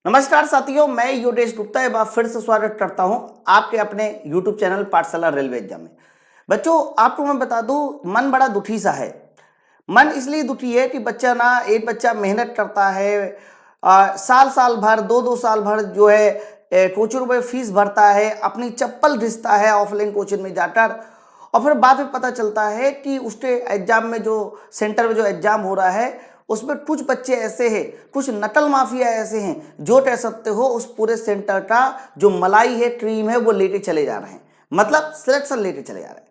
नमस्कार साथियों, मैं योगेश गुप्ता एक बार फिर से स्वागत करता हूं आपके अपने YouTube चैनल पाठशाला रेलवे एग्जाम में। बच्चों, आपको मैं बता दूं, मन बड़ा दुखी सा है। मन इसलिए दुखी है कि एक बच्चा मेहनत करता है, साल साल भर दो दो साल भर जो है कोचिंग में फीस भरता है, अपनी चप्पल घिसता है ऑफलाइन कोचिंग में जाकर, और फिर बाद में पता चलता है कि उसके एग्जाम में जो सेंटर में जो एग्जाम हो रहा है उसमें कुछ बच्चे ऐसे हैं, कुछ नकल माफिया ऐसे हैं जो कह सकते हो उस पूरे सेंटर का जो मलाई है, क्रीम है, वो लेके चले जा रहे हैं, मतलब सिलेक्शन लेके चले जा रहे हैं।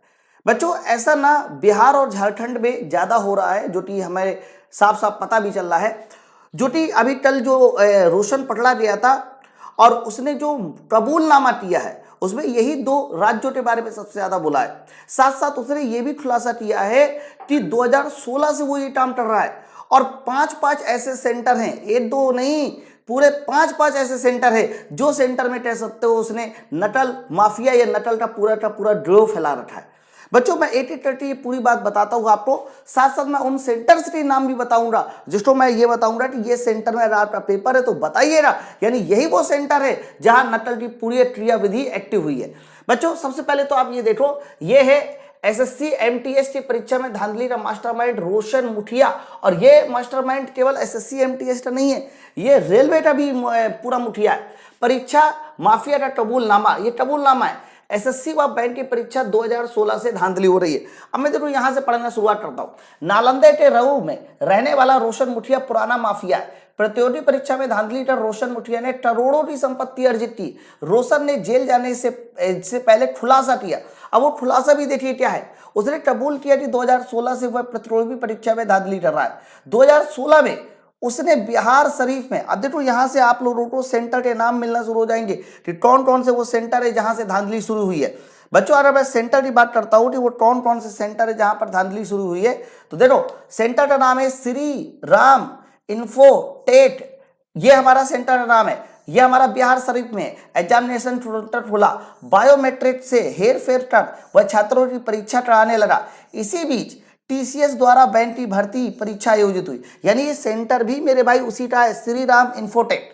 बच्चों, ऐसा ना बिहार और झारखंड में ज्यादा हो रहा है, जो कि हमें साफ साफ पता भी चल रहा है। जो कि अभी कल जो रोशन पकड़ा गया था और उसने जो कबूलनामा किया है उसमें यही दो राज्यों के बारे में सबसे ज्यादा बोला है। साथ साथ उसने ये भी खुलासा किया है कि 2016 से वो ये काम कर रहा है और पांच पांच ऐसे सेंटर हैं, एक दो नहीं, पूरे पांच पांच ऐसे सेंटर है जो सेंटर में कह सकते हो उसने नकल माफिया या नकल का पूरा ड्रो फैला रखा है। बच्चों, मैं एक एक करके ये पूरी बात बताता हूँ आपको, साथ साथ मैं उन सेंटर्स के नाम भी बताऊंगा जिसको मैं ये बताऊंगा कि ये सेंटर में अगर आपका पेपर है तो बताइएगा, यानी यही वो सेंटर है जहां नकल की पूरी क्रियाविधि एक्टिव हुई है। बच्चों, सबसे पहले तो आप ये देखो, ये है एसएससी एमटीएस की परीक्षा में धांधली का मास्टरमाइंड रोशन मुखिया। और ये मास्टरमाइंड केवल एसएससी एमटीएस का नहीं है, ये रेलवे का भी पूरा मुखिया है। परीक्षा माफिया का कबूलनामा, ये कबूलनामा है। एसएससी व बैंक की परीक्षा 2016 से धांधली हो रही है। अब मैं देखो यहां से पढ़ना शुरुआत करता हूं। नालंदा के रहू में रहने वाला रोशन मुखिया पुराना माफिया है। प्रतियोगी परीक्षा में धांधली कर रोशन मुखिया ने करोड़ों की संपत्ति अर्जित की। रोशन ने जेल जाने से पहले खुलासा किया। अब वो खुलासा भी देखिए क्या है, उसने कबूल किया कि 2016 से वह प्रतियोगी परीक्षा में धांधली कर रहा है। 2016 में उसने बिहार शरीफ में, अब देखो यहां से आप लोगों को सेंटर के नाम मिलना शुरू हो जाएंगे कि कौन कौन से वो सेंटर है जहां से धांधली शुरू हुई है। बच्चों, अगर मैं सेंटर की बात करता हूं कि वो कौन कौन से सेंटर है जहां पर धांधली शुरू हुई है, तो देखो सेंटर का नाम है श्री राम इन्फोटेक, ये हमारा सेंटर का नाम है। ये हमारा बिहार शरीफ में एग्जामिनेशन सेंटर खुला, बायोमेट्रिक से हेर फेर कर वह छात्रों की परीक्षा कराने लगा। इसी बीच टीसीएस द्वारा बैंक की भर्ती परीक्षा आयोजित हुई, यानी ये सेंटर भी मेरे भाई उसी का है, श्री राम इन्फोटेक,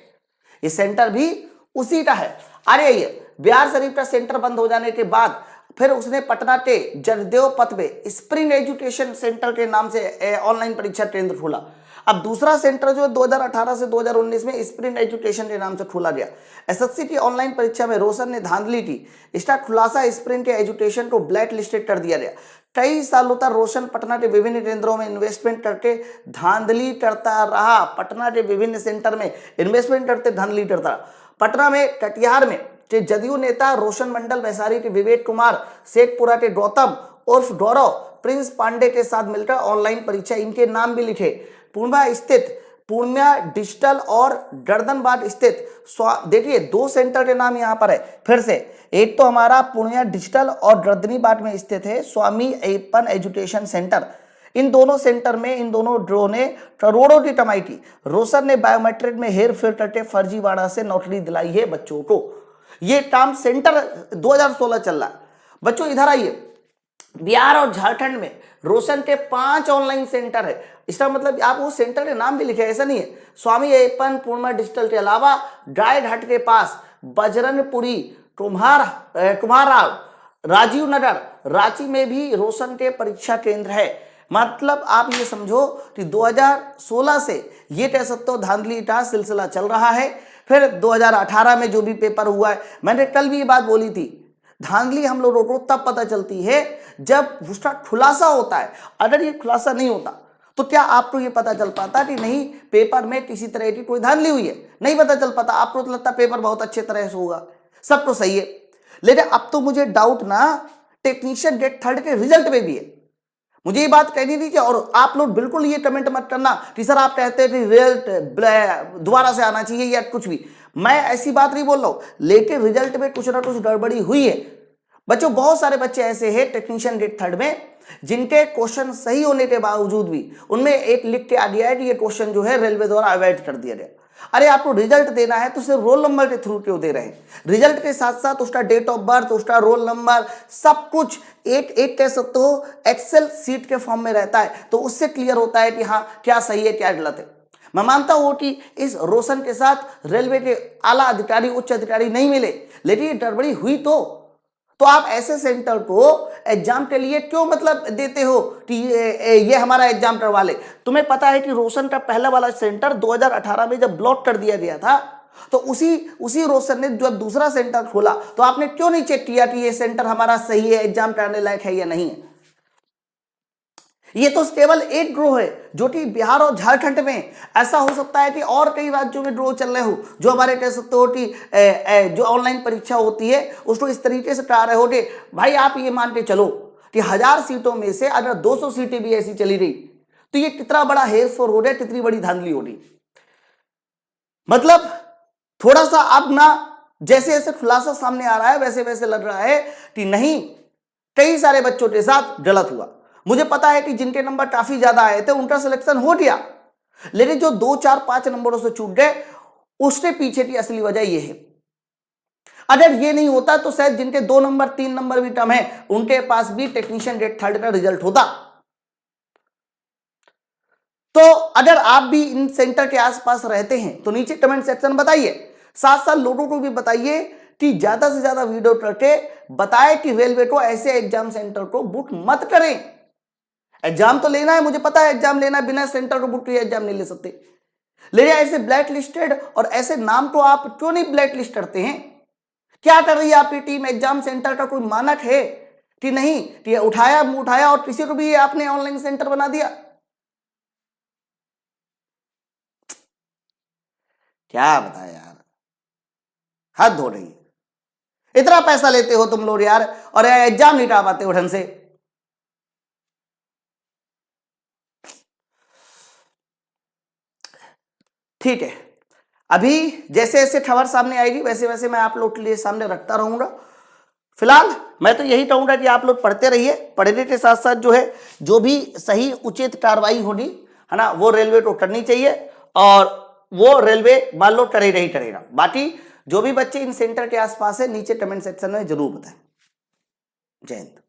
ये सेंटर भी उसी का है। अरे ये बिहार शरीफ का सेंटर बंद हो जाने के बाद फिर उसने पटना के जगदेव पथ में स्प्रिंग एजुकेशन सेंटर के नाम से ऑनलाइन परीक्षा केंद्र खोला। अब दूसरा सेंटर जो 2018 से 2019 में स्प्रिंग एजुकेशन के नाम से खोला गया। एसएससी की ऑनलाइन परीक्षा में रोशन ने धांधली की, इसका खुलासा स्प्रिंग के एजुकेशन को ब्लैक लिस्टेड कर दिया गया। कई सालों तक रोशन पटना के विभिन्न केंद्रों में इन्वेस्टमेंट करके धांधली करता रहा। पटना के विभिन्न सेंटर में इन्वेस्टमेंट करते धांधली करता रहा। पटना में, कटिहार में के जदयू नेता रोशन मंडल, वैशाली के विवेक कुमार, शेखपुरा के गौतम उर्फ गौरव, प्रिंस पांडे के साथ मिलकर ऑनलाइन परीक्षा, इनके नाम भी लिखे। पूर्णिया डिजिटल और गर्दनबाद स्थित, देखिए दो सेंटर के नाम यहाँ पर है फिर से, एक तो हमारा पूर्णिया डिजिटल और गर्दनीबाद में स्थित है स्वामी अय्यप्पन एजुकेशन सेंटर। इन दोनों सेंटर में इन दोनों ड्रो ने करोड़ों की कमाई की। रोशन ने बायोमेट्रिक में हेर फेर करके फर्जीवाड़ा से नौकरी दिलाई है बच्चों को। ये काम सेंटर 2016 चल रहा है। बच्चों इधर आइए, बिहार और झारखंड में रोशन के 5 ऑनलाइन सेंटर है। इसका मतलब आप वो सेंटर के नाम भी लिखे, ऐसा नहीं है। स्वामी अय्यप्पन पूर्णिया डिजिटल के अलावा गायघाट के पास बजरंगपुरी, कुम्हाराव, राजीव नगर, रांची में भी रोशन के परीक्षा केंद्र है। मतलब आप ये समझो कि 2016 से ये कह सकते हो धांधली का सिलसिला चल रहा है। फिर 2018 में जो भी पेपर हुआ है, मैंने कल भी ये बात बोली थी, धांधली हम लोगों को तब पता चलती है जब उसका खुलासा होता है। अगर ये खुलासा नहीं होता तो क्या आपको ये पता चल पाता कि नहीं पेपर में किसी तरह की कोई धांधली हुई है? नहीं पता चल पाता। आपको तो लगता पेपर बहुत अच्छे तरह से होगा, सब तो सही है। लेकिन अब तो मुझे डाउट ना टेक्नीशियन ग्रेड 3 के रिजल्ट में भी है। मुझे ये बात कहनी थी कि, और आप लोग बिल्कुल ये कमेंट मत करना कि सर आप कहते हैं कि रिजल्ट दोबारा से आना चाहिए या कुछ भी, मैं ऐसी बात नहीं बोल रहा हूं, लेकिन रिजल्ट में कुछ ना कुछ गड़बड़ी हुई है। बच्चों, बहुत सारे बच्चे ऐसे हैं टेक्नीशियन ग्रेड 3 में जिनके क्वेश्चन सही होने के बावजूद भी उनमें एक लिख के आ गया है कि ये क्वेश्चन जो है रेलवे द्वारा अवॉइड कर दिया गया। अरे आपको रिजल्ट देना है तो सिर्फ रोल नंबर के थ्रू क्यों दे रहे हैं? रिजल्ट के साथ साथ उसका डेट ऑफ बर्थ, उसका रोल नंबर, सब कुछ एक एक कह सकते हो एक्सेल सीट के फॉर्म में रहता है, तो उससे क्लियर होता है कि हाँ क्या सही है क्या गलत है। मैं मानता हूं कि इस रोशन के साथ रेलवे के आला अधिकारी, उच्च अधिकारी नहीं मिले, लेकिन ये गड़बड़ी हुई तो आप ऐसे सेंटर को एग्जाम के लिए क्यों मतलब देते हो कि ये हमारा एग्जाम करवा ले। तुम्हें पता है कि रोशन का पहला वाला सेंटर 2018 में जब ब्लॉक कर दिया गया था, तो उसी रोशन ने जब दूसरा सेंटर खोला तो आपने क्यों नहीं चेक किया कि ये सेंटर हमारा सही है, एग्जाम करने लायक है या नहीं है। ये तो केवल एक ड्रो है जो कि बिहार और झारखंड में, ऐसा हो सकता है कि और कई राज्यों में ड्रो चल रहे हो, जो हमारे कह सकते हो कि जो ऑनलाइन परीक्षा होती है उसको इस तरीके से करा रहे हो कि भाई आप ये मान के चलो कि 1000 सीटों में से अगर 200 सीटें भी ऐसी चली रही तो ये कितना बड़ा हेर फेर हो रहा है, कितनी बड़ी धांधली हो रही। मतलब थोड़ा सा अब ना जैसे जैसे खुलासा सामने आ रहा है वैसे वैसे लग रहा है कि नहीं, कई सारे बच्चों के साथ गलत हुआ। मुझे पता है कि जिनके नंबर काफी ज्यादा आए थे उनका सिलेक्शन हो गया, लेकिन जो 2, 4, 5 नंबरों से छूट गए उसके पीछे की असली वजह यह है। अगर ये नहीं होता तो शायद जिनके 2 नंबर 3 नंबर भी कम है उनके पास भी टेक्नीशियन ग्रेड 3 का रिजल्ट होता। तो अगर आप भी इन सेंटर के आसपास रहते हैं तो नीचे कमेंट सेक्शन बताइए, साथ साथ लोगों को भी बताइए कि ज्यादा से ज्यादा वीडियो करके बताएं कि रेलवे को ऐसे एग्जाम सेंटर को बुक मत करें। एग्जाम तो लेना है, मुझे पता है एग्जाम लेना है, बिना सेंटर को बुक किए एग्जाम नहीं ले सकते, लेकिन ऐसे ब्लैक लिस्टेड और ऐसे नाम को आप क्यों नहीं ब्लैक लिस्ट करते हैं। क्या कर रही है आपकी टीम, एग्जाम सेंटर का कोई मानक है कि नहीं कि उठाया और किसी को भी आपने ऑनलाइन सेंटर बना दिया। क्या बताया यार, हद हो रही है। इतना पैसा लेते हो तुम लोग यार और एग्जाम नहीं करा पाते हो ढंग से। ठीक है, अभी जैसे जैसे खबर सामने आएगी वैसे वैसे मैं आप लोग के लिए सामने रखता रहूंगा। फिलहाल मैं तो यही कहूंगा कि आप लोग पढ़ते रहिए, पढ़ने के साथ साथ जो है जो भी सही उचित कार्रवाई होगी है ना वो रेलवे को करनी चाहिए, और वो रेलवे मान लो करे नहीं करेगा। बाकी जो भी बच्चे इन सेंटर के आसपास है नीचे कमेंट सेक्शन में जरूर बताएं। जय हिंद।